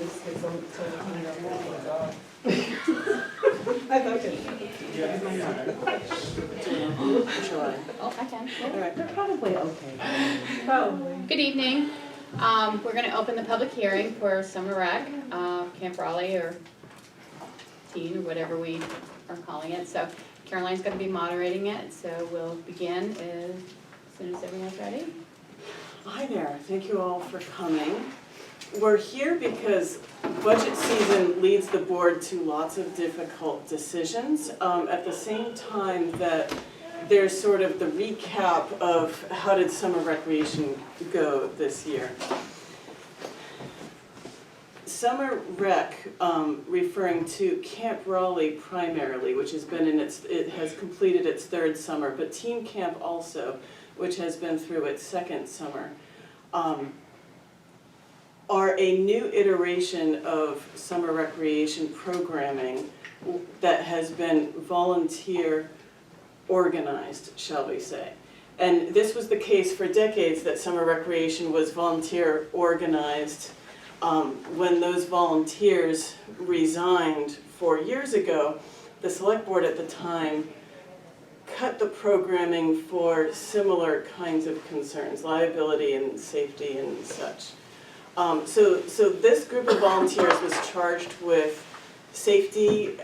just hit some, I like it. Shall I? Oh, I can. All right. They're probably okay. Probably. Good evening. We're going to open the public hearing for Summer Rec, Camp Raleigh or Teen or whatever we are calling it. So Caroline's going to be moderating it, so we'll begin as soon as everyone's ready. Hi there, thank you all for coming. We're here because budget season leads the board to lots of difficult decisions. At the same time that there's sort of the recap of how did summer recreation go this year. Summer rec, referring to Camp Raleigh primarily, which has been it has completed its third summer, but Team Camp also, which has been through its second summer, are a new iteration of summer recreation programming that has been volunteer organized, shall we say. And this was the case for decades, that summer recreation was volunteer organized. When those volunteers resigned 4 years ago, the select board at the time cut the programming for similar kinds of concerns, liability and safety and such. So this group of volunteers was charged with safety,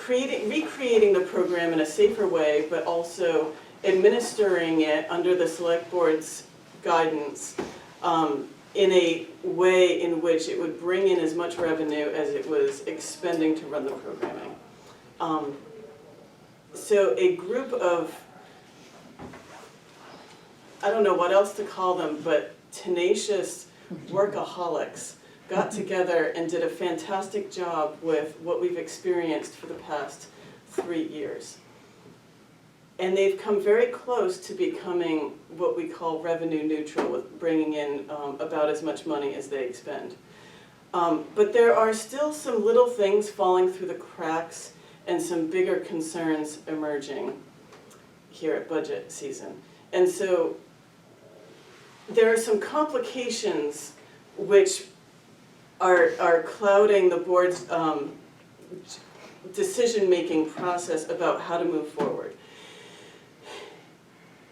recreating the program in a safer way, but also administering it under the select board's guidance in a way in which it would bring in as much revenue as it was expending to run the programming. So a group of, I don't know what else to call them, but tenacious workaholics got together and did a fantastic job with what we've experienced for the past 3 years. And they've come very close to becoming what we call revenue neutral, with bringing in about as much money as they expend. But there are still some little things falling through the cracks and some bigger concerns emerging here at budget season. And so there are some complications which are clouding the board's decision-making process about how to move forward.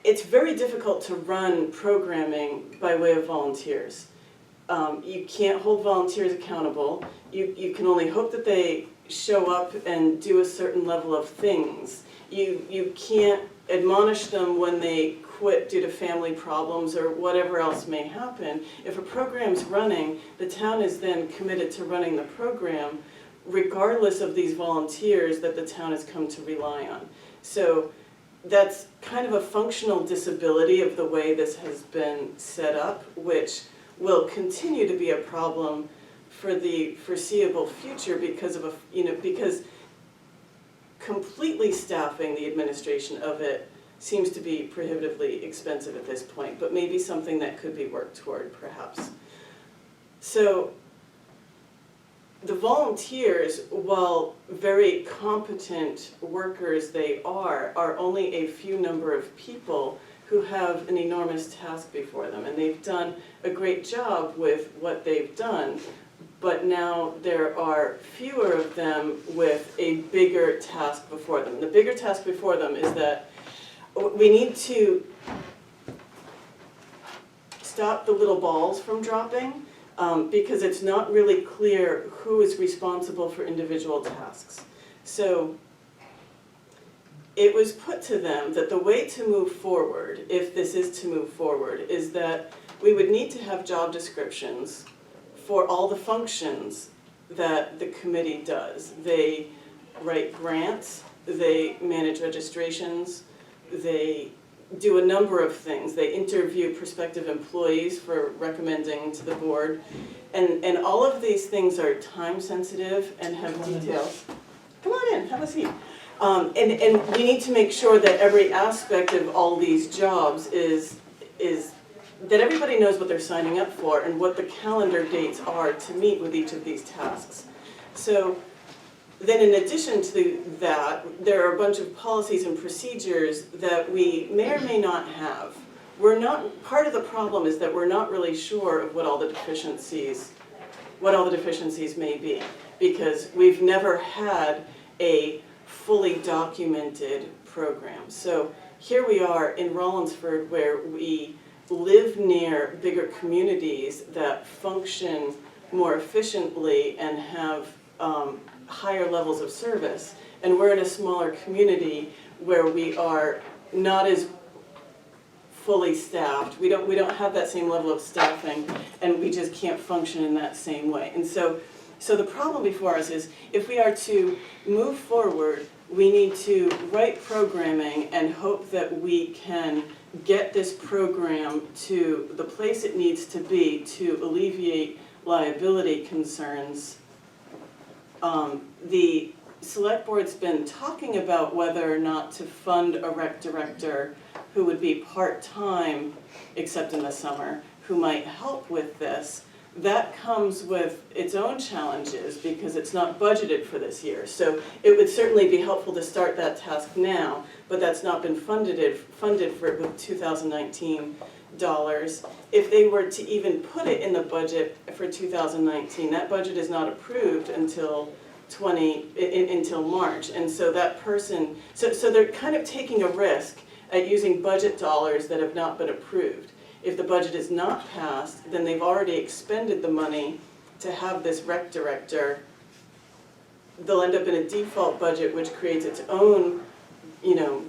It's very difficult to run programming by way of volunteers. You can't hold volunteers accountable. You can only hope that they show up and do a certain level of things. You can't admonish them when they quit due to family problems or whatever else may happen. If a program's running, the town is then committed to running the program regardless of these volunteers that the town has come to rely on. So that's kind of a functional disability of the way this has been set up, which will continue to be a problem for the foreseeable future because of because completely staffing the administration of it seems to be prohibitively expensive at this point, but maybe something that could be worked toward perhaps. So the volunteers, while very competent workers they are only a few number of people who have an enormous task before them, and they've done a great job with what they've done, but now there are fewer of them with a bigger task before them. The bigger task before them is that we need to stop the little balls from dropping, because it's not really clear who is responsible for individual tasks. So it was put to them that the way to move forward, if this is to move forward, is that we would need to have job descriptions for all the functions that the committee does. They write grants, they manage registrations, they do a number of things. They interview prospective employees for recommending to the board. And all of these things are time sensitive and have details. Come on in, have a seat. And we need to make sure that every aspect of all these jobs is that everybody knows what they're signing up for and what the calendar dates are to meet with each of these tasks. So then in addition to that, there are a bunch of policies and procedures that we may or may not have. Part of the problem is that we're not really sure of what all the deficiencies what all the deficiencies may be, because we've never had a fully documented program. So here we are in Rollinsford, where we live near bigger communities that function more efficiently and have higher levels of service. And we're in a smaller community where we are not as fully staffed. We don't have that same level of staffing, and we just can't function in that same way. And so the problem before us is, if we are to move forward, we need to write programming and hope that we can get this program to the place it needs to be to alleviate liability concerns. The select board's been talking about whether or not to fund a rec director who would be part-time, except in the summer, who might help with this. That comes with its own challenges because it's not budgeted for this year. So it would certainly be helpful to start that task now, but that's not been funded for it with 2019 dollars. If they were to even put it in the budget for 2019, that budget is not approved until until March. And so that person, so they're kind of taking a risk at using budget dollars that have not been approved. If the budget is not passed, then they've already expended the money to have this rec director. They'll end up in a default budget, which creates its own,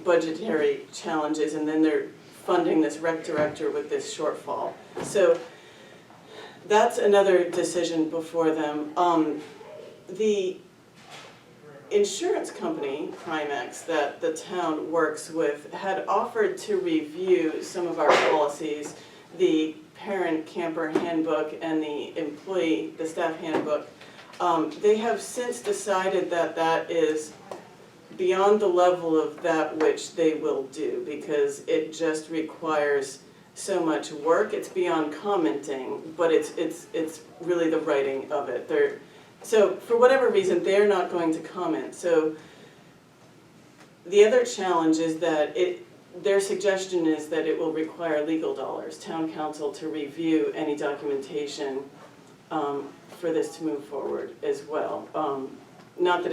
budgetary challenges, and then they're funding this rec director with this shortfall. So that's another decision before them. The insurance company, Primex, that the town works with, had offered to review some of our policies, the parent camper handbook and the staff handbook. They have since decided that that is beyond the level of that which they will do, because it just requires so much work. It's beyond commenting, but it's really the writing of it. So for whatever reason, they're not going to comment. So the other challenge is that their suggestion is that it will require legal dollars, town council to review any documentation for this to move forward as well. Not that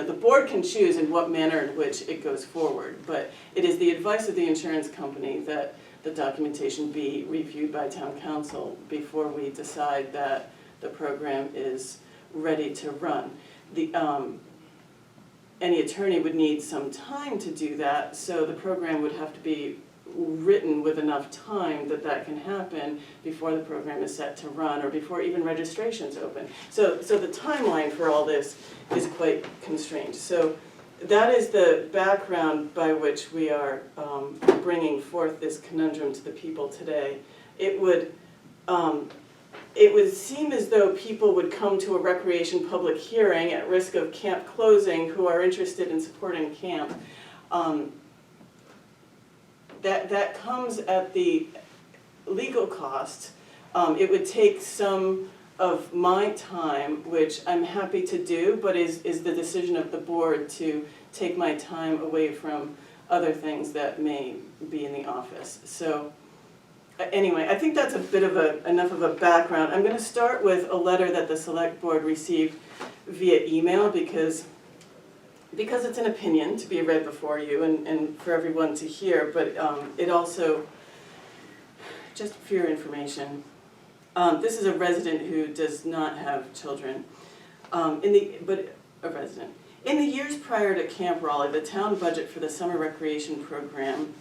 the board can choose in what manner in which it goes forward, but it is the advice of the insurance company that the documentation be reviewed by town council before we decide that the program is ready to run. Any attorney would need some time to do that, so the program would have to be written with enough time that can happen before the program is set to run, or before even registration's open. So the timeline for all this is quite constrained. So that is the background by which we are bringing forth this conundrum to the people today. It would seem as though people would come to a recreation public hearing at risk of camp closing who are interested in supporting camp. That comes at the legal cost. It would take some of my time, which I'm happy to do, but is the decision of the board to take my time away from other things that may be in the office. So anyway, I think that's a bit of enough of a background. I'm going to start with a letter that the select board received via email because it's an opinion to be read before you and for everyone to hear, but it also, just for your information, this is a resident who does not have children, but a resident. In the years prior to Camp Raleigh, the town budget for the summer recreation program,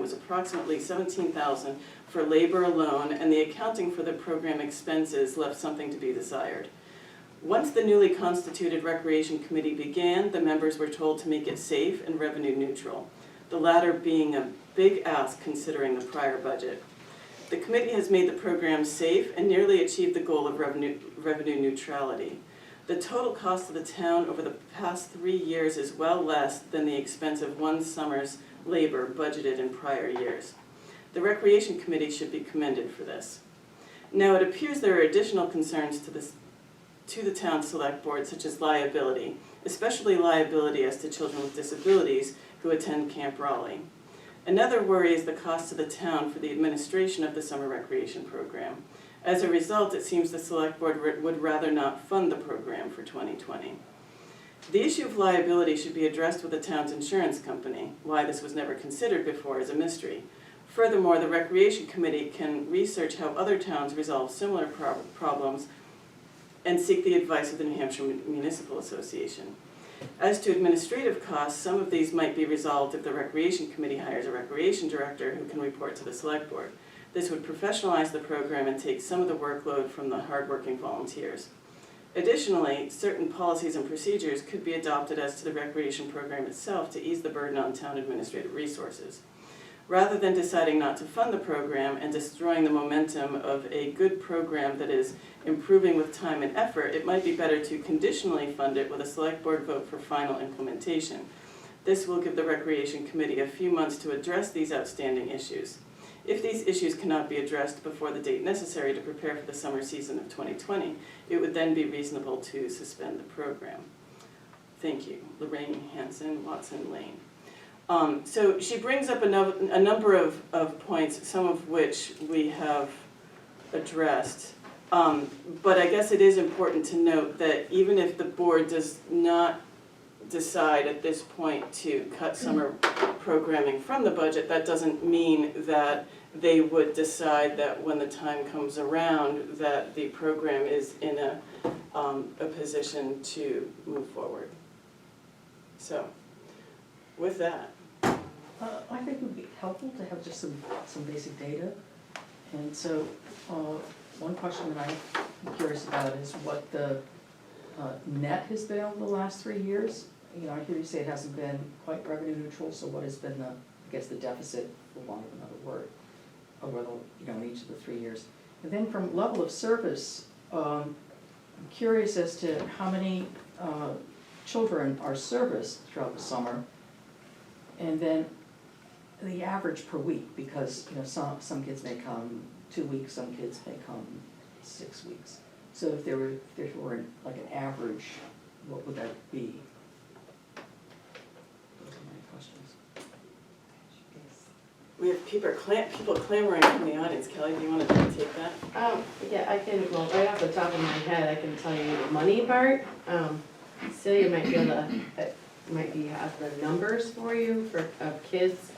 was approximately $17,000 for labor alone, and the accounting for the program expenses left something to be desired. Once the newly constituted recreation committee began, the members were told to make it safe and revenue neutral, the latter being a big ask considering the prior budget. The committee has made the program safe and nearly achieved the goal of revenue neutrality. The total cost of the town over the past 3 years is well less than the expense of one summer's labor budgeted in prior years. The Recreation Committee should be commended for this. Now, it appears there are additional concerns to the town select board, such as liability, especially liability as to children with disabilities who attend Camp Raleigh. Another worry is the cost to the town for the administration of the summer recreation program. As a result, it seems the select board would rather not fund the program for 2020. The issue of liability should be addressed with the town's insurance company. Why this was never considered before is a mystery. Furthermore, the Recreation Committee can research how other towns resolve similar problems and seek the advice of the New Hampshire Municipal Association. As to administrative costs, some of these might be resolved if the Recreation Committee hires a recreation director who can report to the select board. This would professionalize the program and take some of the workload from the hardworking volunteers. Additionally, certain policies and procedures could be adopted as to the recreation program itself to ease the burden on town administrative resources. Rather than deciding not to fund the program and destroying the momentum of a good program that is improving with time and effort, it might be better to conditionally fund it with a select board vote for final implementation. This will give the Recreation Committee a few months to address these outstanding issues. If these issues cannot be addressed before the date necessary to prepare for the summer season of 2020, it would then be reasonable to suspend the program. Thank you. Lorraine Hanson, Watson Lane. So she brings up a number of points, some of which we have addressed. But I guess it is important to note that even if the board does not decide at this point to cut summer programming from the budget, that doesn't mean that they would decide that when the time comes around that the program is in a position to move forward. So, with that. I think it would be helpful to have just some basic data. And so, one question that I'm curious about is what the net has been over the last 3 years. You know, I hear you say it hasn't been quite revenue neutral, so what has been the, I guess, the deficit, for want of another word, over the, you know, in each of the 3 years. And then from level of service, I'm curious as to how many children are serviced throughout the summer, and then the average per week, because, you know, some kids may come 2 weeks, some kids may come 6 weeks. So if there were like an average, what would that be? Those are my questions. We have people clamoring from the audience. Kelly, do you want to take that? Yeah, I can, well, right off the top of my head, I can tell you the money part. Celia might be able to, have the numbers for you of kids.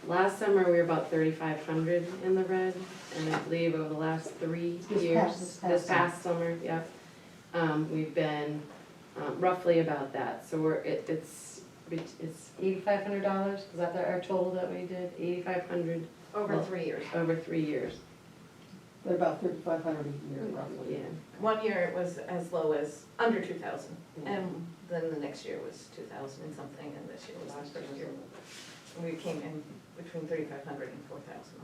Last summer, we were about 3,500 in the red, and I believe over the last 3 years, this past summer, yep, we've been roughly about that. So it's $8,500. Is that our total that we did? 8,500 Over 3 years. over 3 years. But about 3,500 a year roughly. Yeah. 1 year it was as low as under 2,000, and then the next year was 2,000 and something, and this year was the first year. And we came in between 3,500 and 4,000.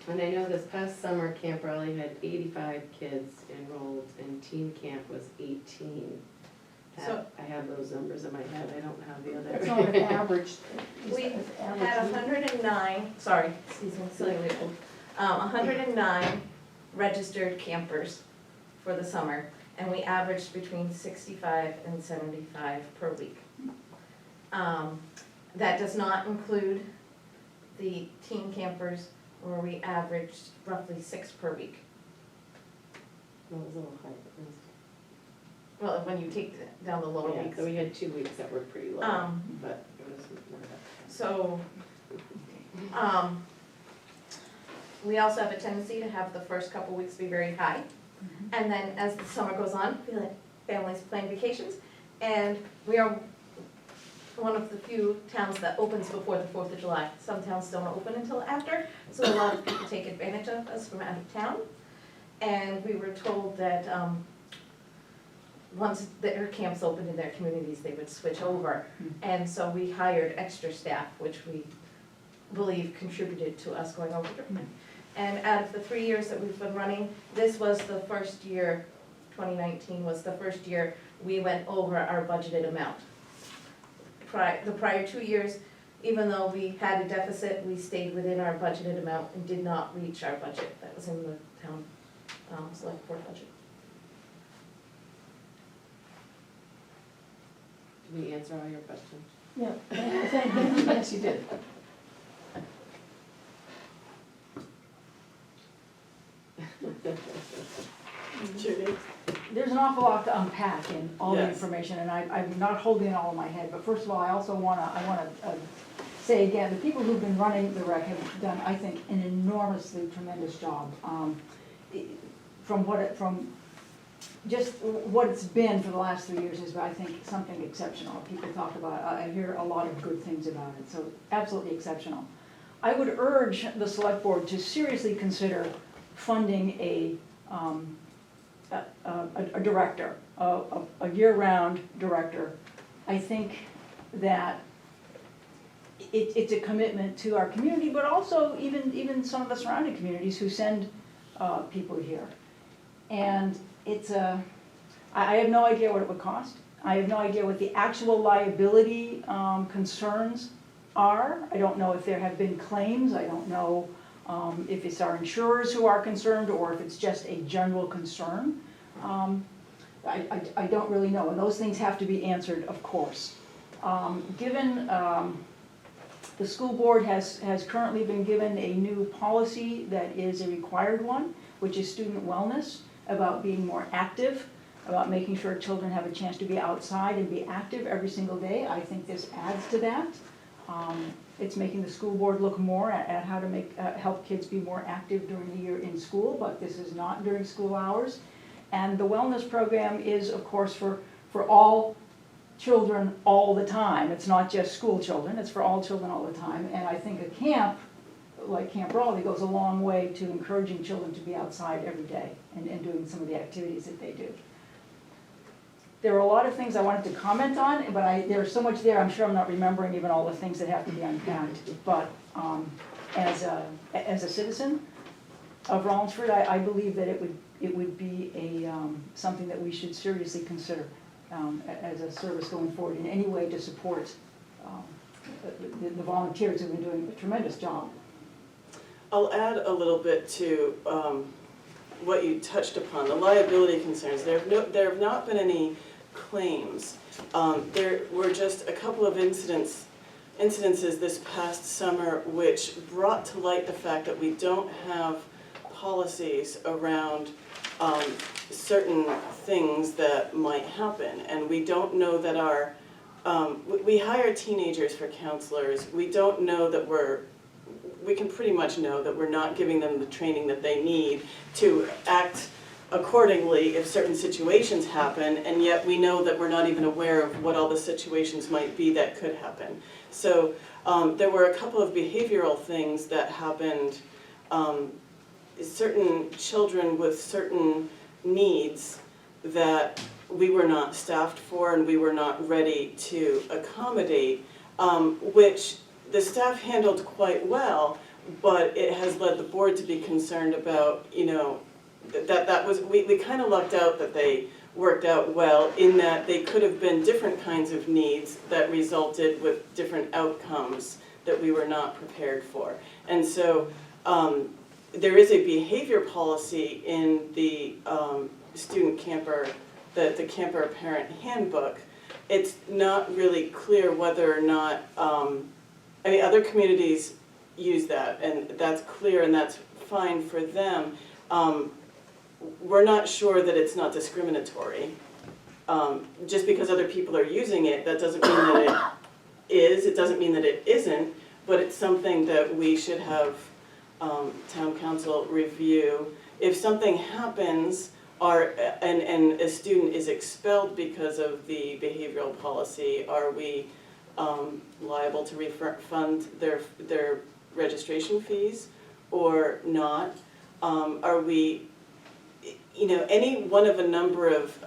And I know this past summer, Camp Raleigh had 85 kids enrolled, and teen camp was 18. So- I have those numbers in my head, I don't have the It's other. not an average. We had 109, sorry, excuse me, Celia Leopold, 109 registered campers for the summer, and we averaged between 65 and 75 per week. That does not include the teen campers, where we averaged roughly 6 per week. Well, it was a little high, Well, when you take down the lower yeah, weeks. so we had 2 weeks that were pretty low, but it was more than that. So, we also have a tendency to have the first couple weeks be very high. And then as the summer goes on, we let families plan vacations. And we are one of the few towns that opens before the 4th of July. Some towns don't open until after, so a lot of people take advantage of us from out of town. And we were told that once their camps opened in their communities, they would switch over. And so we hired extra staff, which we believe contributed to us going over. And out of the 3 years that we've been running, this was the first year, 2019 was the first year we went over our budgeted amount. The prior 2 years, even though we had a deficit, we stayed within our budgeted amount and did not reach our budget. That was in the town select board budget. Did we answer all your questions? Yeah, yes, you did. Judy? There's an awful lot to unpack in all the Yes. information, and I'm not holding it all in my head, but first of all, I also wanna say again, the people who've been running the rec have done, I think, an enormously tremendous job. From just what it's been for the last 3 years is, I think, something exceptional. People talk about, I hear a lot of good things about it, so absolutely exceptional. I would urge the select board to seriously consider funding a director, a year-round director. I think that it's a commitment to our community, but also even some of the surrounding communities who send people here. And I have no idea what it would cost. I have no idea what the actual liability concerns are. I don't know if there have been claims. I don't know if it's our insurers who are concerned or if it's just a general concern. I don't really know, and those things have to be answered, of course. Given the school board has currently been given a new policy that is a required one, which is student wellness, about being more active, about making sure children have a chance to be outside and be active every single day. I think this adds to that. It's making the school board look more at how to help kids be more active during the year in school, but this is not during school hours. And the wellness program is, of course, for all children all the time. It's not just school children, it's for all children all the time. And I think a camp, like Camp Raleigh, goes a long way to encouraging children to be outside every day and doing some of the activities that they do. There are a lot of things I wanted to comment on, but there's so much there, I'm sure I'm not remembering even all the things that have to be unpacked. But as a citizen of Rollinsford, I believe that it would be something that we should seriously consider as a service going forward in any way to support the volunteers who've been doing a tremendous job. I'll add a little bit to what you touched upon, the liability concerns. There have not been any claims. There were just a couple of incidences this past summer which brought to light the fact that we don't have policies around certain things that might happen, and we don't know that we hire teenagers for counselors. We don't know that we can pretty much know that we're not giving them the training that they need to act accordingly if certain situations happen, and yet we know that we're not even aware of what all the situations might be that could happen. So there were a couple of behavioral things that happened. Certain children with certain needs that we were not staffed for and we were not ready to accommodate, which the staff handled quite well, but it has led the board to be concerned about, we kind of lucked out that they worked out well in that they could have been different kinds of needs that resulted with different outcomes that we were not prepared for. And so there is a behavior policy in the student camper, the camper parent handbook. It's not really clear whether or not, other communities use that, and that's clear and that's fine for them. We're not sure that it's not discriminatory. Just because other people are using it, that doesn't mean that it is, it doesn't mean that it isn't, but it's something that we should have town council review. If something happens and a student is expelled because of the behavioral policy, are we liable to refund their registration fees or not? Are we, any one of a number of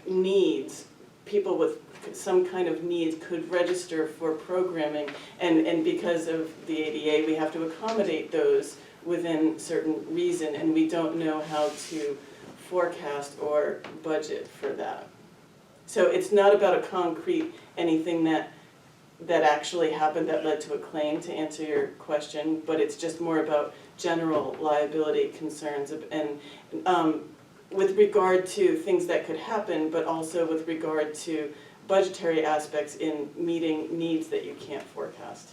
needs, people with some kind of needs could register for programming, and because of the ADA, we have to accommodate those within certain reason, and we don't know how to forecast or budget for that. So it's not about a concrete anything that actually happened that led to a claim, to answer your question, but it's just more about general liability concerns and with regard to things that could happen, but also with regard to budgetary aspects in meeting needs that you can't forecast.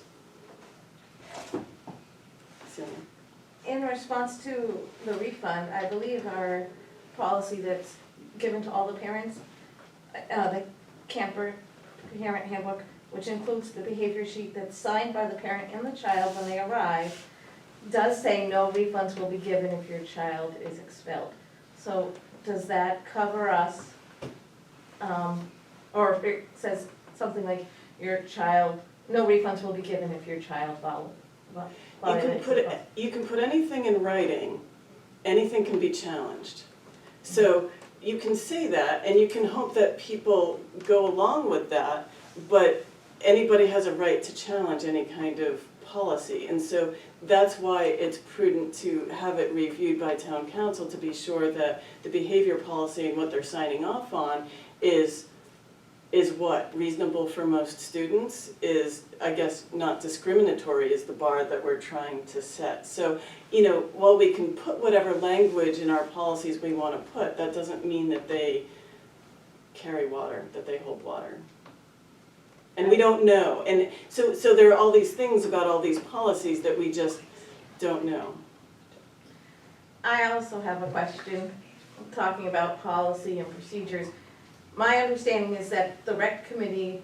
Celia? In response to the refund, I believe our policy that's given to all the parents, the camper parent handbook, which includes the behavior sheet that's signed by the parent and the child when they arrive, does say no refunds will be given if your child is expelled. So does that cover us? Or if it says something like your child, no refunds will be given if your child violates. You can put anything in writing, anything can be challenged. So you can say that, and you can hope that people go along with that, but anybody has a right to challenge any kind of policy. And so that's why it's prudent to have it reviewed by town council to be sure that the behavior policy and what they're signing off on is what? Reasonable for most students, is, I guess, not discriminatory is the bar that we're trying to set. So, while we can put whatever language in our policies we want to put, that doesn't mean that they carry water, that they hold water. And we don't know. And so there are all these things about all these policies that we just don't know. I also have a question, talking about policy and procedures. My understanding is that the rec committee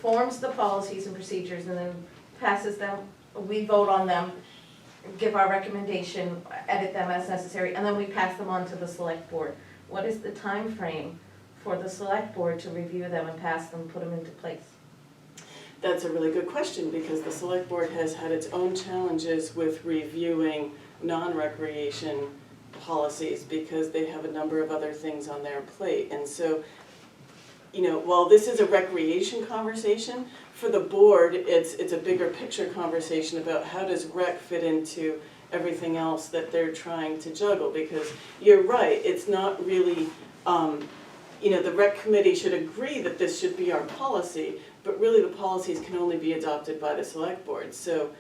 forms the policies and procedures and then passes them, we vote on them, give our recommendation, edit them as necessary, and then we pass them on to the select board. What is the time frame for the select board to review them and pass them, put them into place? That's a really good question, because the select board has had its own challenges with reviewing non-recreation policies because they have a number of other things on their plate. And so, while this is a recreation conversation, for the board, it's a bigger picture conversation about how does rec fit into everything else that they're trying to juggle, because you're right, it's not really, the rec committee should agree that this should be our policy, but really the policies can only be adopted by the select board. So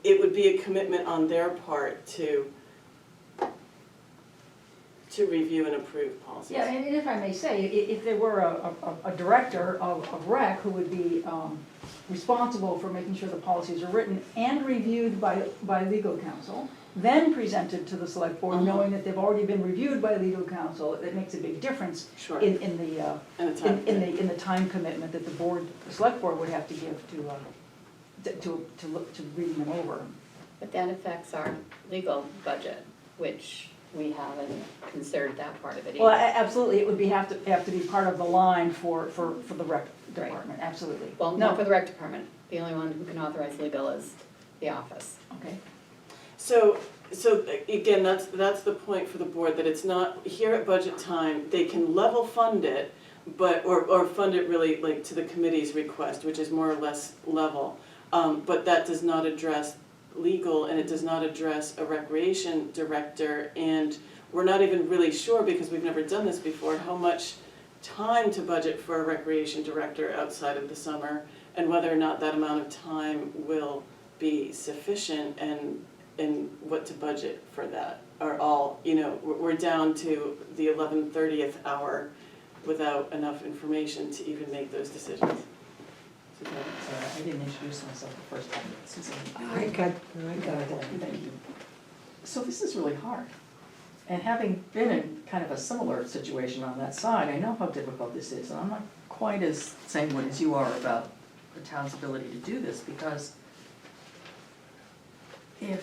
it would be a commitment on their part to review and approve policies. Yeah, and if I may say, if there were a director of rec who would be responsible for making sure the policies are written and reviewed by legal counsel, then presented to the select board, knowing that they've already been reviewed by legal counsel, it makes a big difference Sure. in And the time commitment that the select board would have to give to reading them over. But that affects our legal budget, which we haven't considered that part of it Well, either. absolutely, it would have to be part of the line for the rec department, absolutely. Well, not for the rec department. The only one who can authorize legal is the office. Okay. So again, that's the point for the board, that it's not, here at budget time, they can level fund it, but, or fund it really like to the committee's request, which is more or less level. But that does not address legal, and it does not address a recreation director, and we're not even really sure, because we've never done this before, how much time to budget for a recreation director outside of the summer, and whether or not that amount of time will be sufficient, and what to budget for that, are all, we're down to the 11:30th hour without enough information to even make those decisions. Sorry, I didn't introduce myself the first time, Susan. I got it. Thank you. So this is really hard. And having been in kind of a similar situation on that side, I know how difficult this is. And I'm not quite as sanguine as you are about the town's ability to do this, because I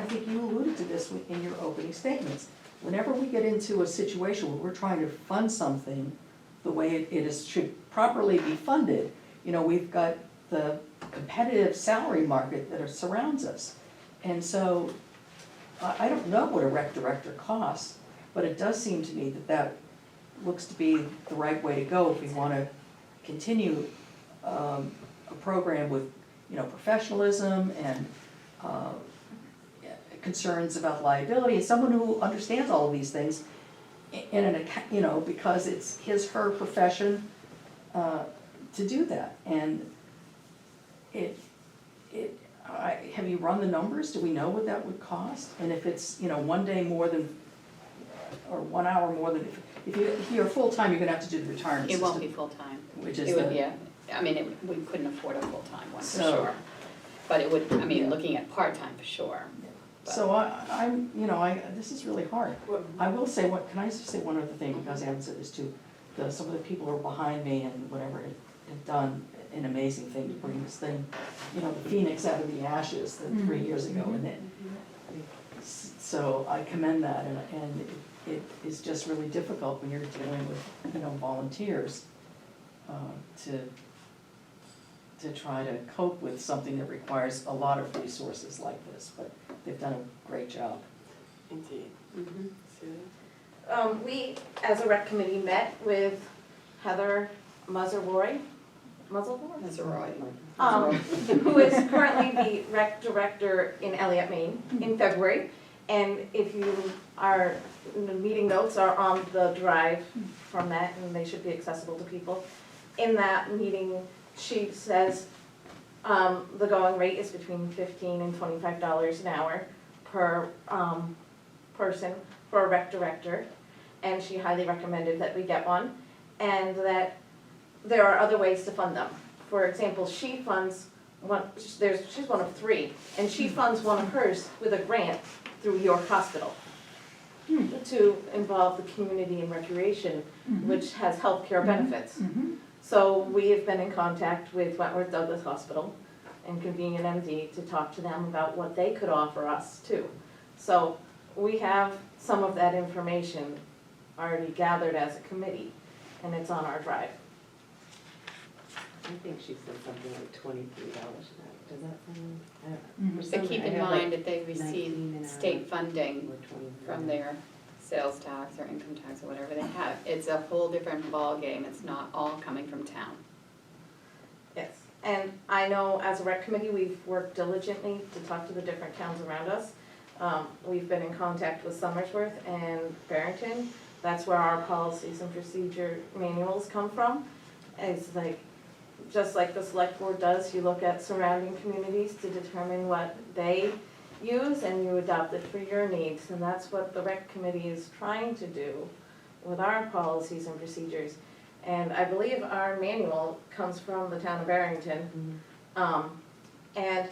think you alluded to this in your opening statements. Whenever we get into a situation where we're trying to fund something the way should properly be funded, we've got the competitive salary market that surrounds us. And so I don't know what a rec director costs, but it does seem to me that looks to be the right way to go if we want to continue a program with professionalism and concerns about liability, and someone who understands all of these things because it's her profession to do that. And have you run the numbers? Do we know what that would cost? And if it's one day more than or 1 hour more than, if you're full-time, you're gonna have to do the retirement It system. won't be full-time. Which is It would the, be I mean, we couldn't afford a full-time one for So- sure. But it would, I mean, Yeah. looking at part-time for sure. But- so I'm, this is really hard. I will say, can I just say one other thing, because I haven't said this too, some of the people who are behind me and whatever have done an amazing thing to bring this thing, the phoenix out of the ashes that 3 years ago, and then, so I commend that, and it is just really difficult when you're dealing with, volunteers, to try to cope with something that requires a lot of resources like this, but they've done a great job. Indeed. Mhm. Sue? We, as a rec committee, met with Heather Muzzleroy, That's a right. who is currently the rec director in Elliott, Maine, in February. And if you are, the meeting notes are on the drive from that, and they should be accessible to people. In that meeting, she says, the going rate is between $15 and $25 an hour per, person for a rec director. And she highly recommended that we get one, and that there are other ways to fund them. For example, she funds she's one of 3, and she funds one of hers with a grant through York Hospital to involve the community in recreation, which has healthcare benefits. So we have been in contact with Wentworth Douglas Hospital and Convenient MD to talk to them about what they could offer us too. So we have some of that information already gathered as a committee, and it's on our drive. I think she said something like $23 an hour. Does that sound? I don't- for But some- keep I in have like mind that they 19 an receive hour state funding or 20 from their sales tax or income tax or whatever they have. It's a whole different ballgame. It's not all coming from town. Yes, and I know as a rec committee, we've worked diligently to talk to the different towns around us. We've been in contact with Somersworth and Barrington. That's where our policies and procedure manuals come from. It's like, just like the select board does, you look at surrounding communities to determine what they use and you adopt it for your needs. And that's what the rec committee is trying to do with our policies and procedures. And I believe our manual comes from the town of Barrington. And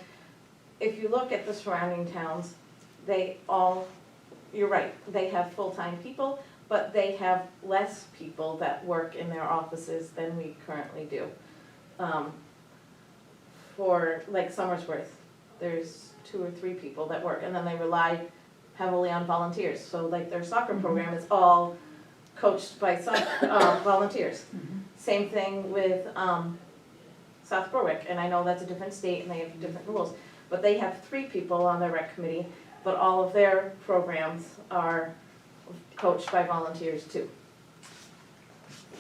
if you look at the surrounding towns, they all, you're right, they have full-time people, but they have less people that work in their offices than we currently do. For like Somersworth, there's 2 or 3 people that work, and then they rely heavily on volunteers. So like their soccer program is all coached by volunteers. Same thing with South Berwick, and I know that's a different state and they have different rules, but they have 3 people on their rec committee, but all of their programs are coached by volunteers too.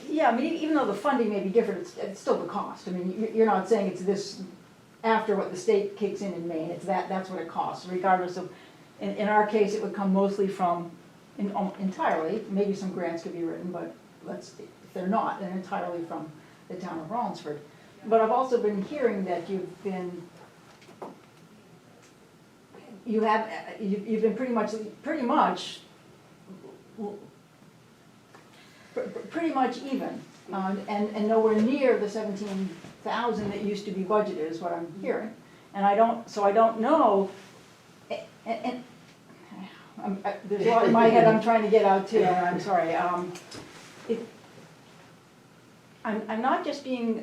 Yeah, I mean, even though the funding may be different, it's still the cost. I mean, you're not saying it's this after what the state kicks in Maine, it's that's what it costs, regardless of, in our case, it would come mostly from, entirely, maybe some grants could be written, but if they're not, then entirely from the town of Rollinsford. But I've also been hearing that you've been pretty much even, and nowhere near the 17,000 that used to be budgeted is what I'm hearing. And I don't know, and there's a lot in my head I'm trying to get out too, and I'm sorry. I'm not just being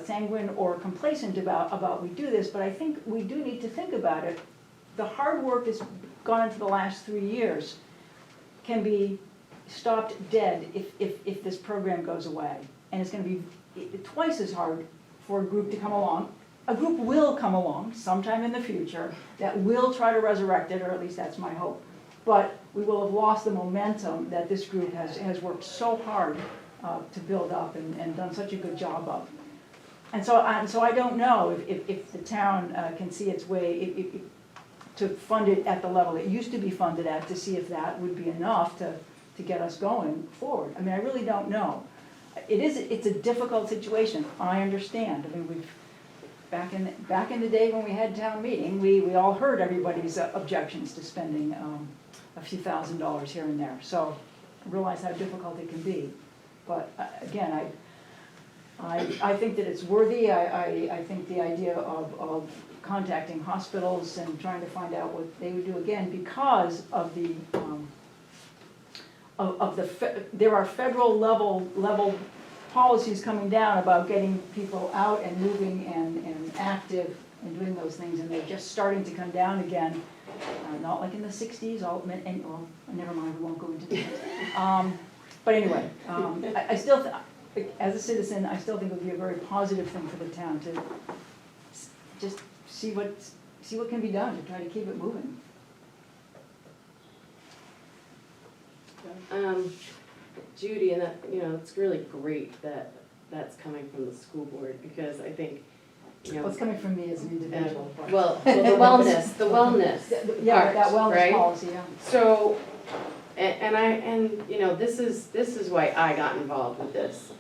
sanguine or complacent about we do this, but I think we do need to think about it. The hard work that's gone into the last 3 years can be stopped dead if this program goes away. And it's gonna be twice as hard for a group to come along. A group will come along sometime in the future that will try to resurrect it, or at least that's my hope. But we will have lost the momentum that this group has worked so hard to build up and done such a good job of. And so I don't know if the town can see its way to fund it at the level it used to be funded at, to see if that would be enough to get us going forward. I mean, I really don't know. It's a difficult situation, I understand. I mean, back in the day when we had town meeting, we all heard everybody's objections to spending a few $1,000s here and there. So I realize how difficult it can be. But again, I think that it's worthy. I think the idea of contacting hospitals and trying to find out what they would do, again, because of the, there are federal level policies coming down about getting people out and moving and active and doing those things, and they're just starting to come down again. Not like in the 60s, well, never mind, we won't go into that. But anyway, I still, as a citizen, I still think it would be a very positive thing for the town to just see what can be done to try to keep it moving. Judy, and that, it's really great that that's coming from the school board, because I think, Well, it's coming from me as an individual. but- well, the wellness Yeah, that part, wellness right? policy, yeah. So, this is why I got involved with this.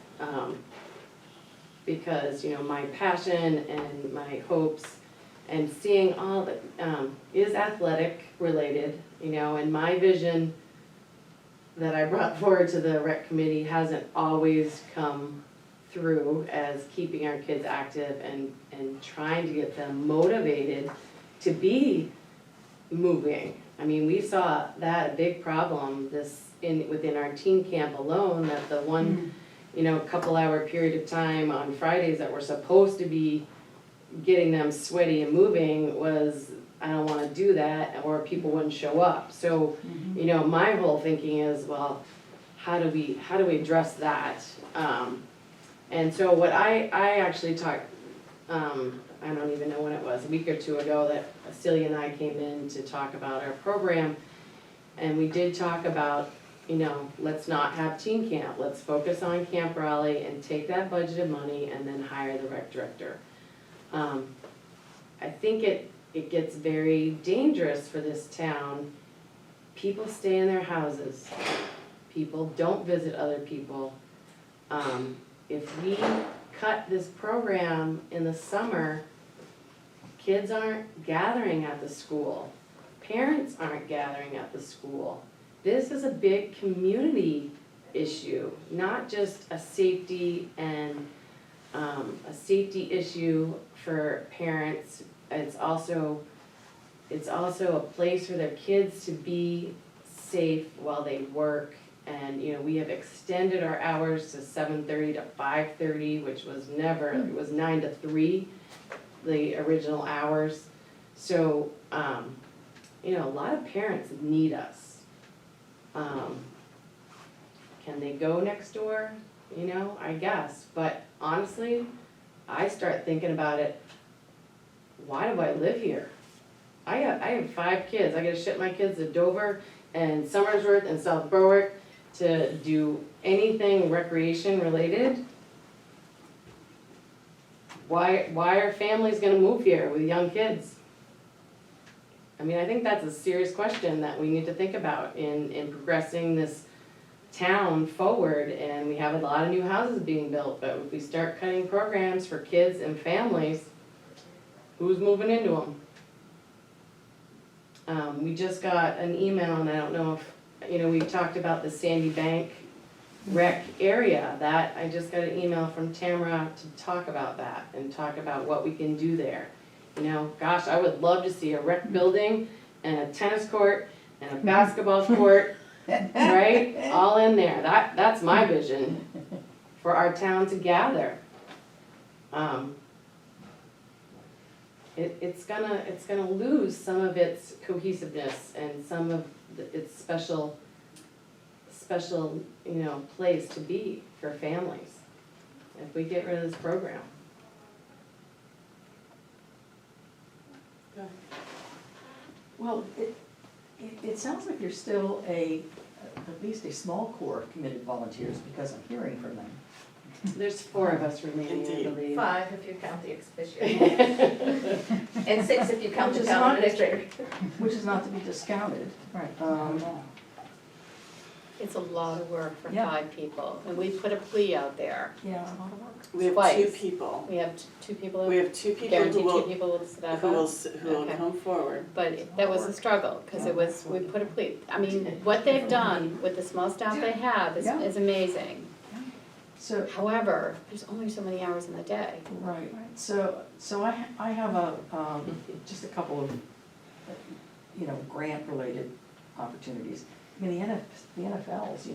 Because, my passion and my hopes and seeing all that, is athletic related, and my vision that I brought forward to the rec committee hasn't always come through as keeping our kids active and trying to get them motivated to be moving. I mean, we saw that a big problem within our teen camp alone, that the one, couple hour period of time on Fridays that we're supposed to be getting them sweaty and moving was, I don't wanna do that, or people wouldn't show up. So, my whole thinking is, well, how do we address that? And so what I actually talked, I don't even know when it was, a week or two ago, that Celia and I came in to talk about our program. And we did talk about, let's not have teen camp, let's focus on Camp Raleigh and take that budgeted money and then hire the rec director. I think it gets very dangerous for this town. People stay in their houses, people don't visit other people. If we cut this program in the summer, kids aren't gathering at the school, parents aren't gathering at the school. This is a big community issue, not just a safety and a safety issue for parents. It's also a place for their kids to be safe while they work. And, we have extended our hours to 7:30 to 5:30, which was never, it was 9 to 3, the original hours. So, a lot of parents need us. Can they go next door? I guess, but honestly, I start thinking about it, why do I live here? I have 5 kids, I gotta ship my kids to Dover and Somersworth and South Berwick to do anything recreation related. Why are families gonna move here with young kids? I mean, I think that's a serious question that we need to think about in progressing this town forward. And we have a lot of new houses being built, but if we start cutting programs for kids and families, who's moving into them? We just got an email, and I don't know if, we talked about the Sandy Bank rec area, that I just got an email from Tamara to talk about that and talk about what we can do there. Gosh, I would love to see a rec building and a tennis court and a basketball court, right? All in there. That's my vision for our town to gather. It's gonna lose some of its cohesiveness and some of its special, place to be for families if we get rid of this program. Well, it sounds like you're still at least a small core of committed volunteers, because I'm hearing from them. There's 4 of us remaining, I Indeed. believe. 5 if you count the ex officio. And 6 if you count the Which is town not- administrator. Which is not to be discounted. Right. Um, It's a lot of work for Yeah. 5 people, and we put a plea out there. Yeah. We have Twice. 2 people. We have 2 people, We have 2 people guaranteed who 2 will, people will step who will, up. who will Okay. come forward. But that was a struggle, because it was, we put a plea. I mean, what they've done with the small staff they have Yeah. is amazing. So, However, there's only so many hours in the day. right, so I have just a couple of, grant-related opportunities. I mean, the NFLs,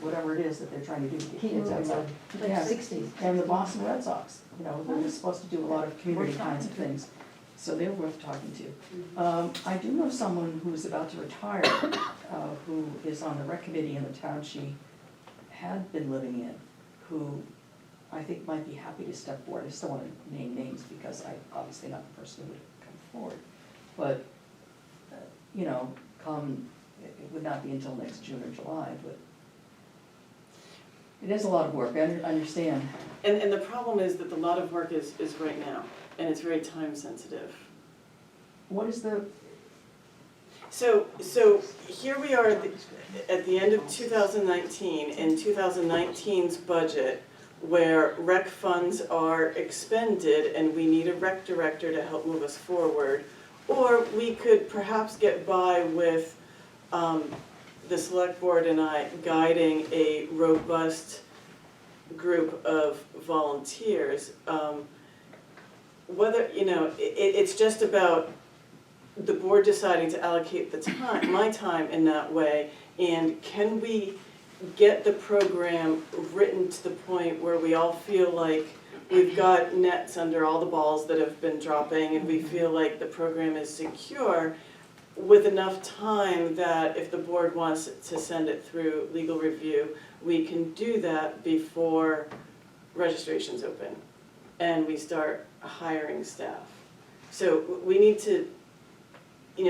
whatever it is that they're trying to do to get Keep kids moving outside. on. Yeah. Like 60s. And the Boston Red Sox, they're supposed to do a lot of community kinds of things, so they're worth talking to. I do know someone who's about to retire, who is on the rec committee in the town she had been living in, who I think might be happy to step forward. I still want to name names because I, obviously not the person who would come forward. But, it would not be until next June or July, but it is a lot of work, I understand. And the problem is that the lot of work is right now, and it's very time sensitive. What is the, So here we are at the end of 2019, in 2019's budget, where rec funds are expended and we need a rec director to help move us forward. Or we could perhaps get by with the select board and I guiding a robust group of volunteers. Whether, it's just about the board deciding to allocate the time, my time in that way, and can we get the program written to the point where we all feel like we've got nets under all the balls that have been dropping and we feel like the program is secure with enough time that if the board wants to send it through legal review, we can do that before registration's open and we start hiring staff. So we need to,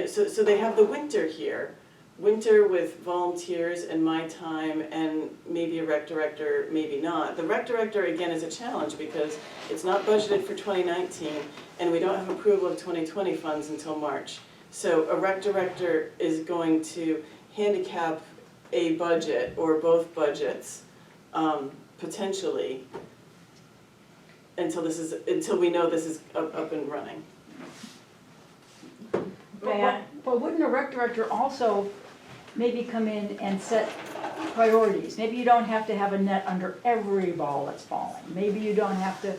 so they have the winter here, winter with volunteers and my time and maybe a rec director, maybe not. The rec director, again, is a challenge because it's not budgeted for 2019 and we don't have approval of 2020 funds until March. So a rec director is going to handicap a budget or both budgets, potentially, until we know this is up and running. But wouldn't a rec director also maybe come in and set priorities? Maybe you don't have to have a net under every ball that's falling. Maybe you don't have to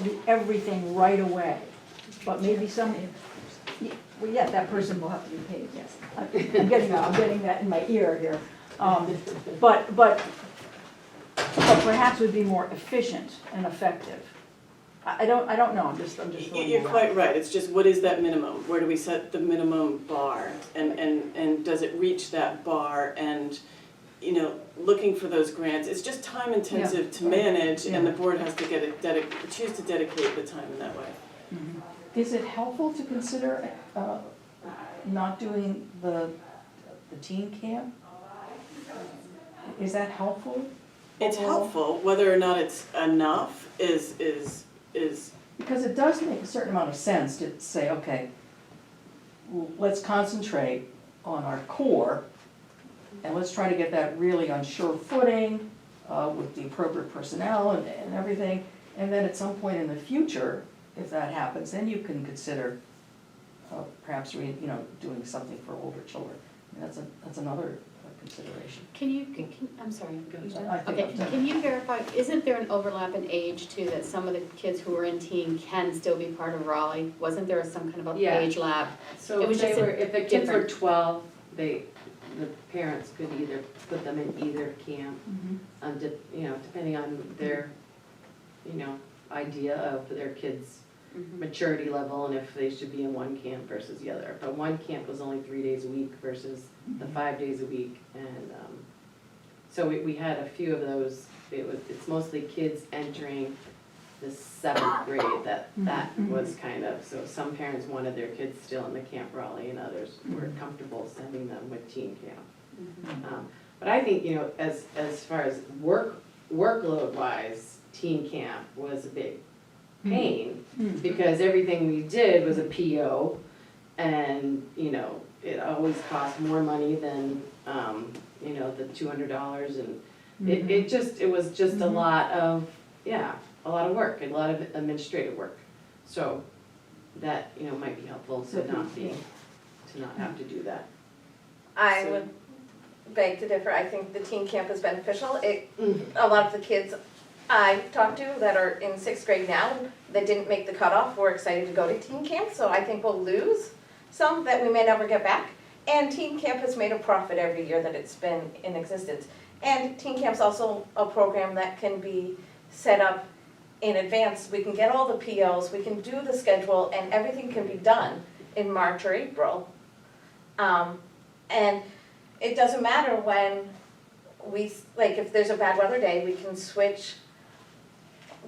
do everything right away. But maybe well, yeah, that person will have to be paid, yes. I'm getting that in my ear here. But perhaps would be more efficient and effective. I don't know, I'm just throwing You're it out. quite right, it's just what is that minimum? Where do we set the minimum bar? And does it reach that bar? And, looking for those grants, it's just time intensive to manage and the board has to choose to dedicate the time in that way. is it helpful to consider not doing the teen camp? Is that helpful? It's helpful, whether or not it's enough is Because it does make a certain amount of sense to say, okay, let's concentrate on our core, and let's try to get that really on sure footing, with the appropriate personnel and everything, and then at some point in the future, if that happens, then you can consider perhaps doing something for older children. I mean, that's another consideration. I'm sorry. I think Okay, I'm done. can you verify, isn't there an overlap in age too, that some of the kids who are in teen can still be part of Raleigh? Wasn't there some kind of a Yeah. age lap? So It was just a if the kids were different- 12, the parents could either put them in either camp, Mhm. depending on their, idea of their kids' Mhm. maturity level and if they should be in one camp versus the other. But one camp was only 3 days a week versus the 5 days a week. And so we had a few of those. It's mostly kids entering the 7th grade that was kind of, so some parents wanted their kids still in the Camp Raleigh and others were comfortable sending them with teen camp. But I think, as far as workload wise, teen camp was a big pain because everything we did was a PO and, it always costs more money than, you know, the $200 and it was just a lot of, yeah, a lot of work, a lot of administrative work. So that, you know, might be helpful to not have to do that. I So- would beg to differ. I think the teen camp is beneficial. A lot of the kids I've talked to that are in 6th grade now, that didn't make the cutoff, were excited to go to teen camp, so I think we'll lose some that we may never get back. And teen camp has made a profit every year that it's been in existence. And teen camp's also a program that can be set up in advance. We can get all the POs, we can do the schedule, and everything can be done in March or April. And it doesn't matter when we, like, if there's a bad weather day, we can switch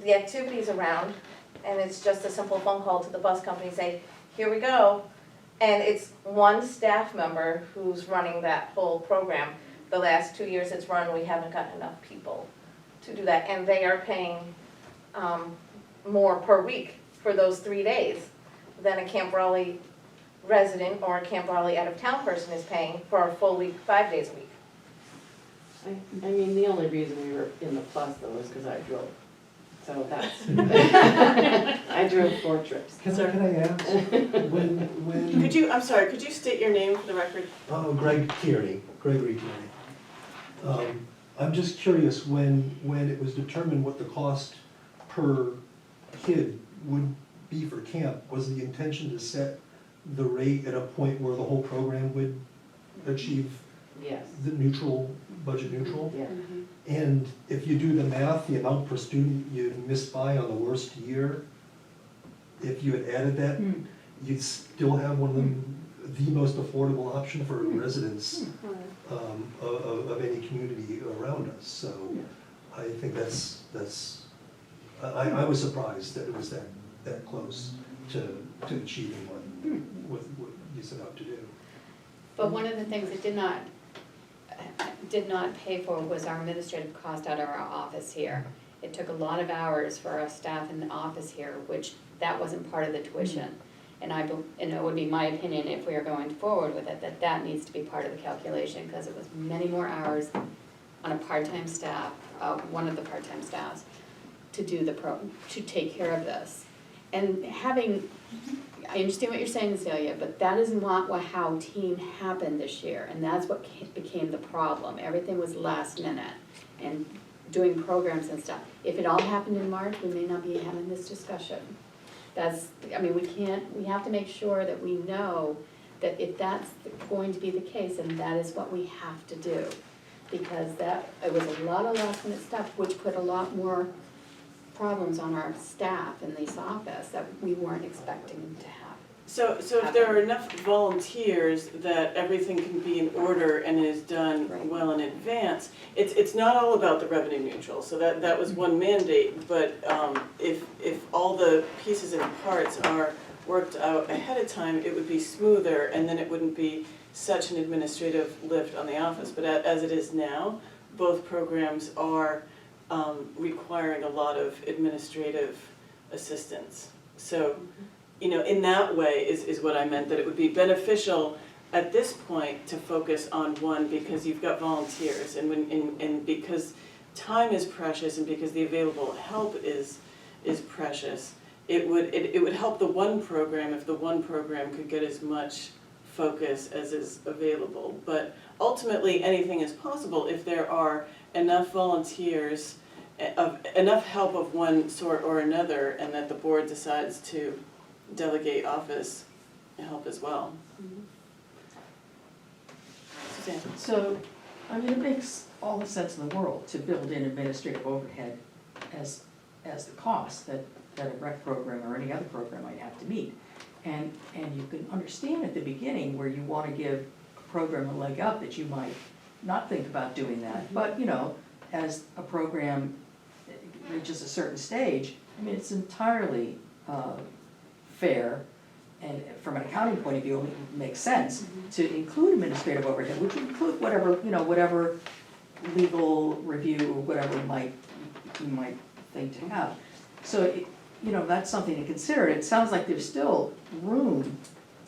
the activities around, and it's just a simple phone call to the bus company, say, here we go. And it's one staff member who's running that whole program. The last 2 years it's run, we haven't gotten enough people to do that, and they are paying more per week for those 3 days than a Camp Raleigh resident or a Camp Raleigh out-of-town person is paying for a full week, 5 days a week. I mean, the only reason we were in the plus though is because I drove. So that's, I drove 4 trips. Can I ask, when, Could you, I'm sorry, could you state your name for the record? Greg Kearney, Gregory Kearney. I'm just curious, when it was determined what the cost per kid would be for camp, was the intention to set the rate at a point where the whole program would achieve Yes, the neutral, budget neutral? yeah. And if you do the math, the amount per student you missed by on the worst year, if you had added that, you'd still have one of the most affordable option for residents of any community around us. So I think I was surprised that it was that close to achieving what you set out to do. But one of the things it did not pay for was our administrative cost out of our office here. It took a lot of hours for our staff in the office here, which that wasn't part of the tuition. And it would be my opinion, if we are going forward with it, that needs to be part of the calculation, because it was many more hours on a part-time staff, one of the part-time staffs, to do to take care of this. And I understand what you're saying, Celia, but that is not how team happened this year, and that's what became the problem. Everything was last minute, and doing programs and stuff. If it all happened in March, we may not be having this discussion. We have to make sure that we know that if that's going to be the case, and that is what we have to do. Because it was a lot of last minute stuff, which put a lot more problems on our staff in this office that we weren't expecting to have. So if there are enough volunteers that everything can be in order and is done Right. well in advance, it's not all about the revenue neutral, so that was one mandate, but if all the pieces and parts are worked out ahead of time, it would be smoother, and then it wouldn't be such an administrative lift on the office. But as it is now, both programs are requiring a lot of administrative assistance. So, in that way is what I meant, that it would be beneficial at this point to focus on one, because you've got volunteers, and because time is precious, and because the available help is precious. It would help the one program if the one program could get as much focus as is available. But ultimately, anything is possible if there are enough volunteers, enough help of one sort or another, and that the board decides to delegate office help as well. Suzanne? So, it makes all the sense in the world to build in administrative overhead as the cost that a rec program or any other program might have to meet. And you can understand at the beginning where you want to give a program a leg up, that you might not think about doing that. But, as a program reaches a certain stage, it's entirely fair, and from an accounting point of view, it makes sense to include administrative overhead, which would include whatever legal review or whatever you might think to have. So, that's something to consider. It sounds like there's still room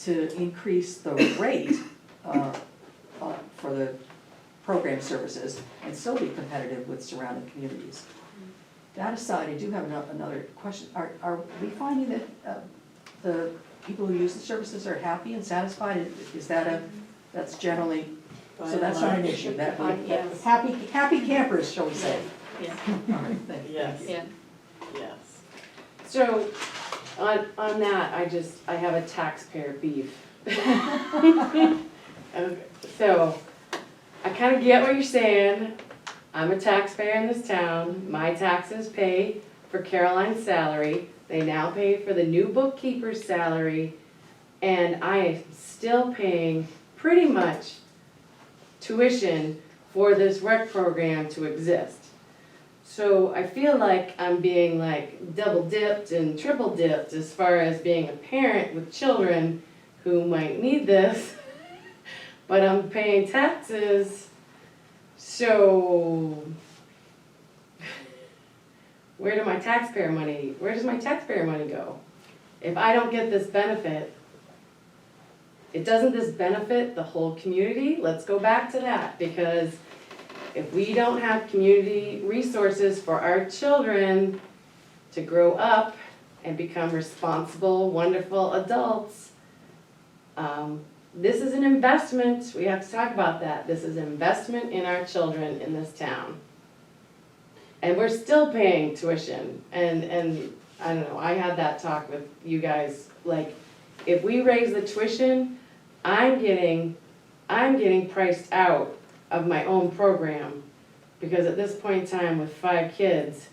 to increase the rate for the program services and still be competitive with surrounding communities. That aside, I do have another question. Are we finding that the people who use the services are happy and satisfied? Is that that's generally, so that's not an issue, that, Yes. Happy campers, shall we say. Yeah, all right, thank you. Yes, yeah. yes. So, on that, I have a taxpayer beef. Okay, so, I kinda get what you're saying. I'm a taxpayer in this town. My taxes pay for Caroline's salary. They now pay for the new bookkeeper's salary. And I am still paying pretty much tuition for this rec program to exist. So I feel like I'm being like double dipped and triple dipped as far as being a parent with children who might need this, but I'm paying taxes, so where does my taxpayer money go? If I don't get this benefit, doesn't this benefit the whole community? Let's go back to that, because if we don't have community resources for our children to grow up and become responsible, wonderful adults, this is an investment. We have to talk about that. This is an investment in our children in this town. And we're still paying tuition. And I don't know, I had that talk with you guys, like, if we raise the tuition, I'm getting priced out of my own program, because at this point in time with 5 kids,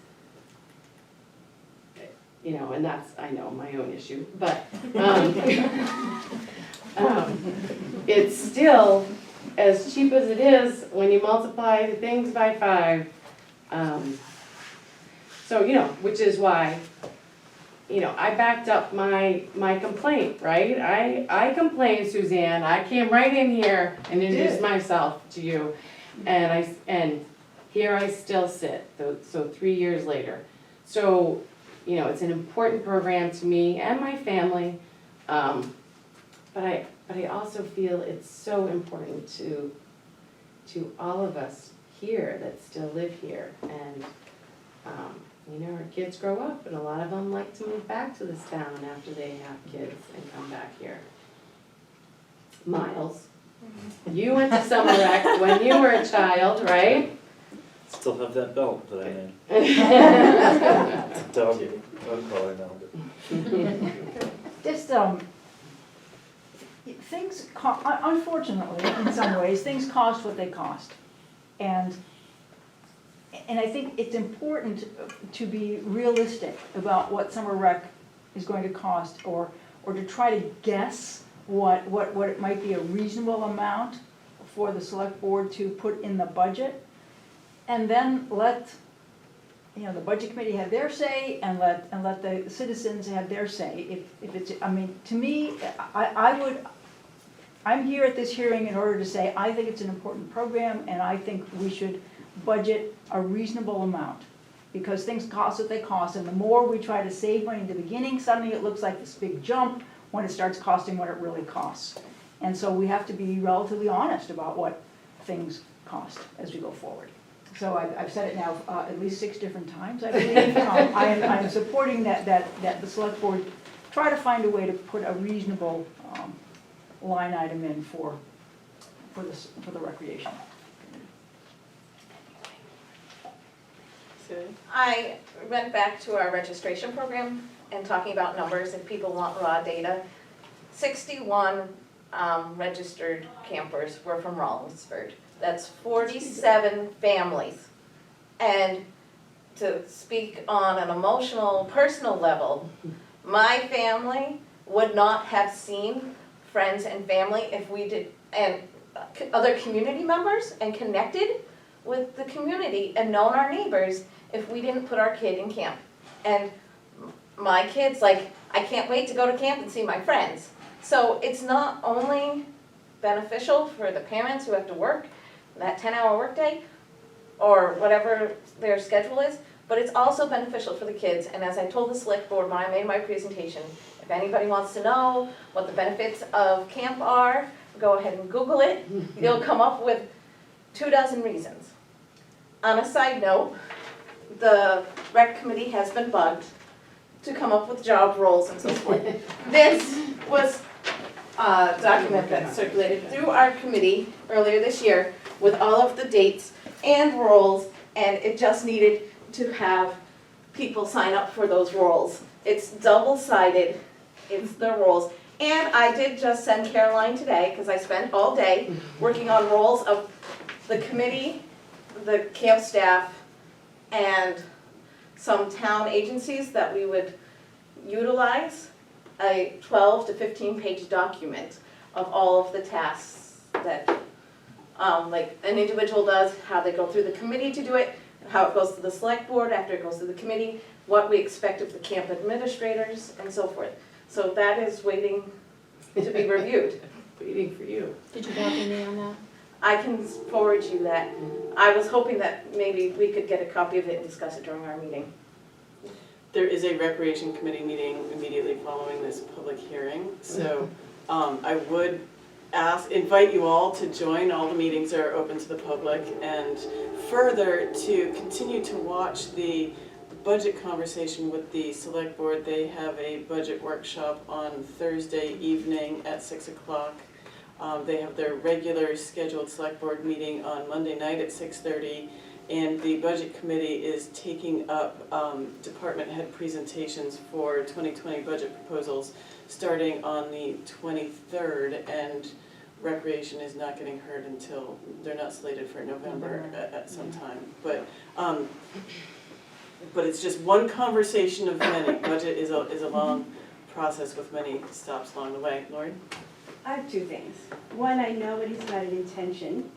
you know, and that's, I know, my own issue, but it's still as cheap as it is when you multiply the things by 5. So, you know, which is why, you know, I backed up my complaint, right? I complained, Suzanne, I came right in here and introduced myself to you, and here I still sit, so 3 years later. So, you know, it's an important program to me and my family, but I also feel it's so important to all of us here that still live here, and you know, our kids grow up, and a lot of them like to move back to this town after they have kids and come back here. Miles, you went to Summer Rec when you were a child, right? Still have that belt that I made. Dog collar now, but. Just, things, unfortunately, in some ways, things cost what they cost. And I think it's important to be realistic about what summer rec is going to cost, or to try to guess what it might be a reasonable amount for the select board to put in the budget. And then let, you know, the budget committee have their say, and let the citizens have their say. If it's, I mean, to me, I'm here at this hearing in order to say, I think it's an important program, and I think we should budget a reasonable amount, because things cost what they cost, and the more we try to save money in the beginning, suddenly it looks like this big jump when it starts costing what it really costs. And so we have to be relatively honest about what things cost as we go forward. So I've said it now at least 6 different times, I believe. I am supporting that the select board try to find a way to put a reasonable line item in for the recreation. Sue? I went back to our registration program and talking about numbers, if people want raw data. 61 registered campers were from Rollinsford. That's 47 families. And to speak on an emotional, personal level, my family would not have seen friends and family if we did, and other community members, and connected with the community and known our neighbors if we didn't put our kid in camp. And my kids, like, I can't wait to go to camp and see my friends. So it's not only beneficial for the parents who have to work that 10-hour workday or whatever their schedule is, but it's also beneficial for the kids, and as I told the select board when I made my presentation, if anybody wants to know what the benefits of camp are, go ahead and Google it. You'll come up with 24 reasons. On a side note, the rec committee has been bugged to come up with job roles and so forth. This was a document that circulated through our committee earlier this year with all of the dates and roles, and it just needed to have people sign up for those roles. It's double-sided, it's the roles. And I did just send Caroline today, because I spent all day working on roles of the committee, the camp staff, and some town agencies that we would utilize, a 12 to 15 page document of all of the tasks that, like an individual does, how they go through the committee to do it, how it goes to the select board after it goes to the committee, what we expect of the camp administrators, and so forth. So that is waiting to be reviewed. Waiting for you. Did you copy me on that? I can forward you that. I was hoping that maybe we could get a copy of it and discuss it during our meeting. There is a recreation committee meeting immediately following this public hearing, so I would invite you all to join. All the meetings are open to the public, and further to continue to watch the budget conversation with the select board. They have a budget workshop on Thursday evening at 6 o'clock. They have their regular scheduled select board meeting on Monday night at 6:30. And the budget committee is taking up department head presentations for 2020 budget proposals starting on the 23rd, and recreation is not getting heard until, they're not slated for November at some time. But it's just one conversation of many. Budget is a long process with many stops along the way. Lori? I have two things. One, I know it is not an intention,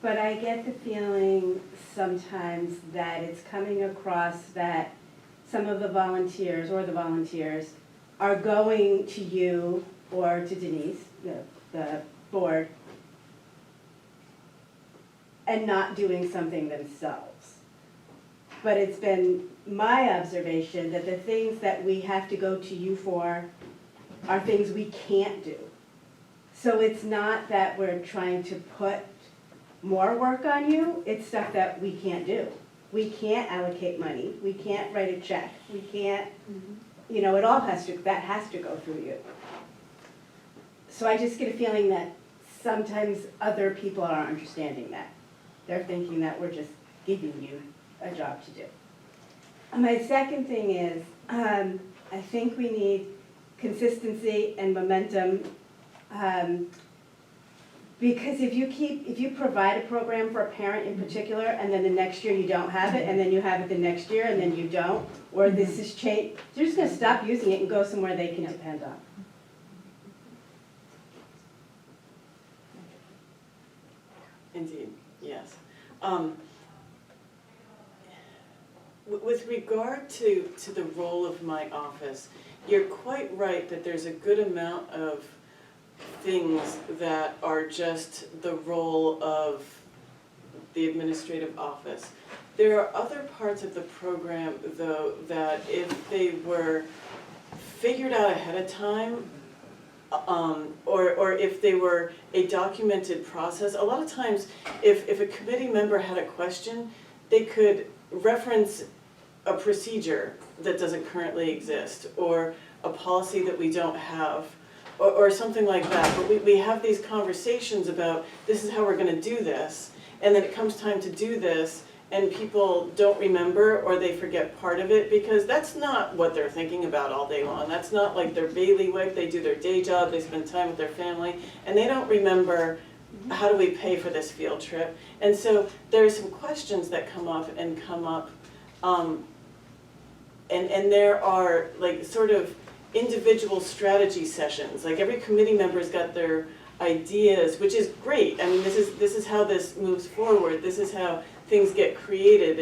but I get the feeling sometimes that it's coming across that some of the volunteers are going to you or to Denise, the board, and not doing something themselves. But it's been my observation that the things that we have to go to you for are things we can't do. So it's not that we're trying to put more work on you, it's stuff that we can't do. We can't allocate money, we can't write a check, we can't, it all has to go through you. So I just get a feeling that sometimes other people aren't understanding that. They're thinking that we're just giving you a job to do. My second thing is, I think we need consistency and momentum. Because if you provide a program for a parent in particular, and then the next year you don't have it, and then you have it the next year, and then you don't, or this is changed, they're just gonna stop using it and go somewhere they can depend on. Indeed, yes. With regard to the role of my office, you're quite right that there's a good amount of things that are just the role of the administrative office. There are other parts of the program, though, that if they were figured out ahead of time, or if they were a documented process, a lot of times if a committee member had a question, they could reference a procedure that doesn't currently exist, or a policy that we don't have, or something like that. But we have these conversations about, this is how we're gonna do this, and then it comes time to do this, and people don't remember, or they forget part of it, because that's not what they're thinking about all day long. That's not like their bailiwick. They do their day job, they spend time with their family, and they don't remember, how do we pay for this field trip? And so there are some questions that come up, and there are like sort of individual strategy sessions. Like every committee member's got their ideas, which is great. I mean, this is how this moves forward. This is how things get created,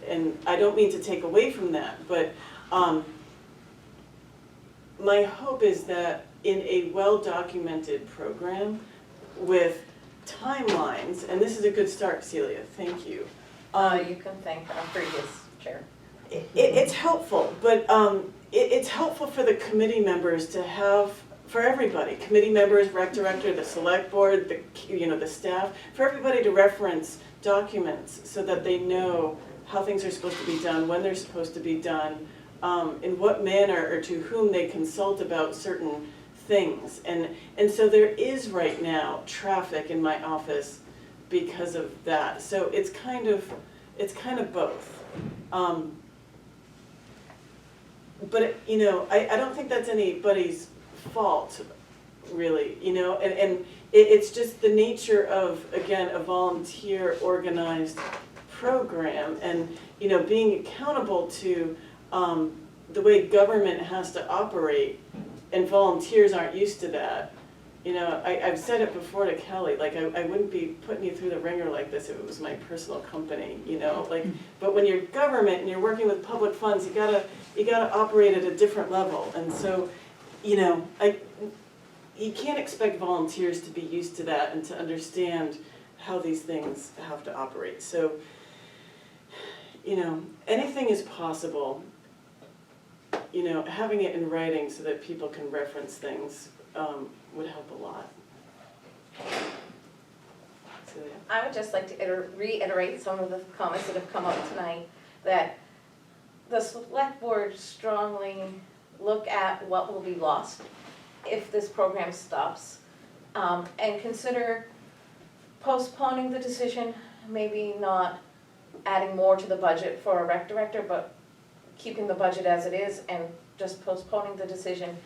and I don't mean to take away from that, but my hope is that in a well-documented program with timelines, and this is a good start, Celia, thank you. You can thank our previous chair. it's helpful, but it's helpful for the committee members to have, for everybody, committee members, rec director, the select board, the staff, for everybody to reference documents so that they know how things are supposed to be done, when they're supposed to be done, in what manner or to whom they consult about certain things. And so there is right now traffic in my office because of that. So it's kind of both. But I don't think that's anybody's fault, really, and it's just the nature of, again, a volunteer organized program, and being accountable to the way government has to operate, and volunteers aren't used to that. I've said it before to Kelly, like I wouldn't be putting you through the ringer like this if it was my personal company, but when you're government and you're working with public funds, you gotta operate at a different level, and so, you can't expect volunteers to be used to that and to understand how these things have to operate. So, anything is possible. Having it in writing so that people can reference things would help a lot. So, yeah. I would just like to reiterate some of the comments that have come up tonight, that the select board strongly look at what will be lost if this program stops, and consider postponing the decision, maybe not adding more to the budget for a rec director, but keeping the budget as it is and just postponing the decision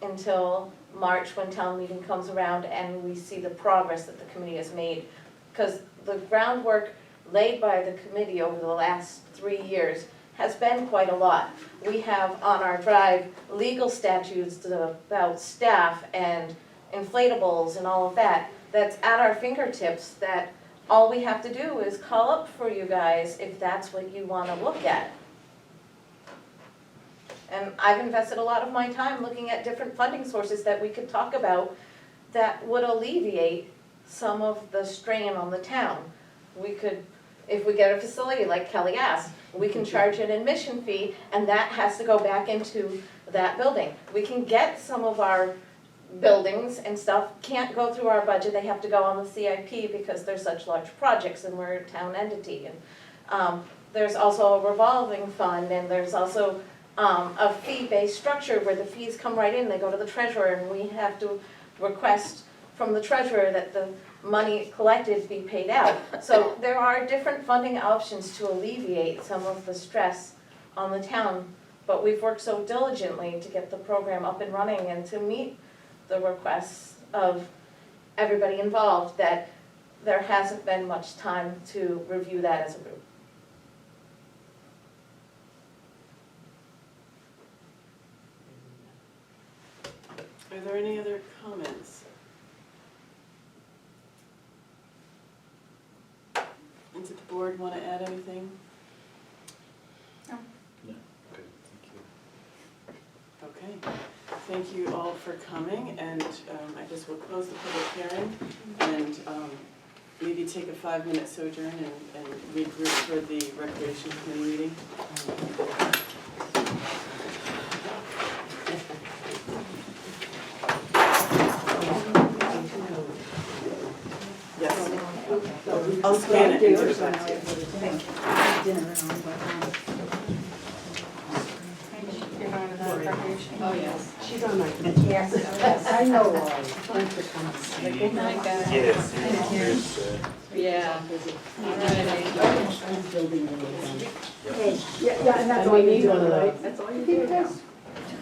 until March, when town meeting comes around and we see the progress that the committee has made. Because the groundwork laid by the committee over the last 3 years has been quite a lot. We have on our drive legal statutes about staff and inflatables and all of that, that's at our fingertips, that all we have to do is call up for you guys if that's what you want to look at. And I've invested a lot of my time looking at different funding sources that we could talk about that would alleviate some of the strain on the town. We could, if we get a facility like Kelly asked, we can charge an admission fee, and that has to go back into that building. We can get some of our buildings and stuff, can't go through our budget, they have to go on the CIP because they're such large projects and we're a town entity. And there's also a revolving fund, and there's also a fee-based structure where the fees come right in, they go to the treasurer, and we have to request from the treasurer that the money collected be paid out. So there are different funding options to alleviate some of the stress on the town, but we've worked so diligently to get the program up and running and to meet the requests of everybody involved that there hasn't been much time to review that as a group. Are there any other comments? Does the board want to add anything? No. Okay, thank you. Okay, thank you all for coming, and I guess we'll close the public hearing and maybe take a 5-minute sojourn and regroup for the recreation committee meeting. Yes, I'll scan it and give it back to you. Oh, yes. She's on my. Yes, I know Lori. Good night, guys. Yes, yes, Yeah. I'm building it again. Okay, yeah, and that's And all we you need do, one of right? those. That's all you do. You guys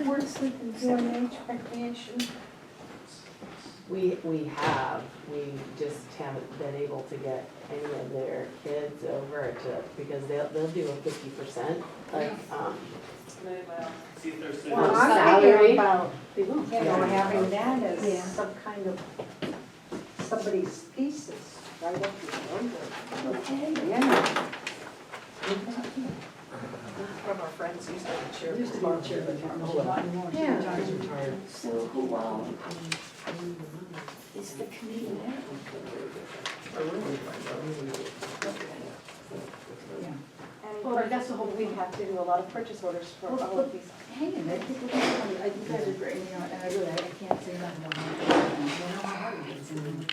work, sleep, and do an age recreation. We have, we just haven't been able to get any of their kids over to, because they'll do a 50%, like, See if there's Well, I'm salary. thinking about, they will. you know, having that Yeah. as some kind of, somebody's thesis, right up your window. Okay, yeah. From our friends used to be Used to be the chair of the town, she's not anymore, she's Yeah. retired. So who, Is the committee there? Well, that's the whole, we have to do a lot of purchase orders for all of these. Hang on, I think we're gonna, you guys are great, you know, and I really, I can't say nothing about it. I know how hard it is, and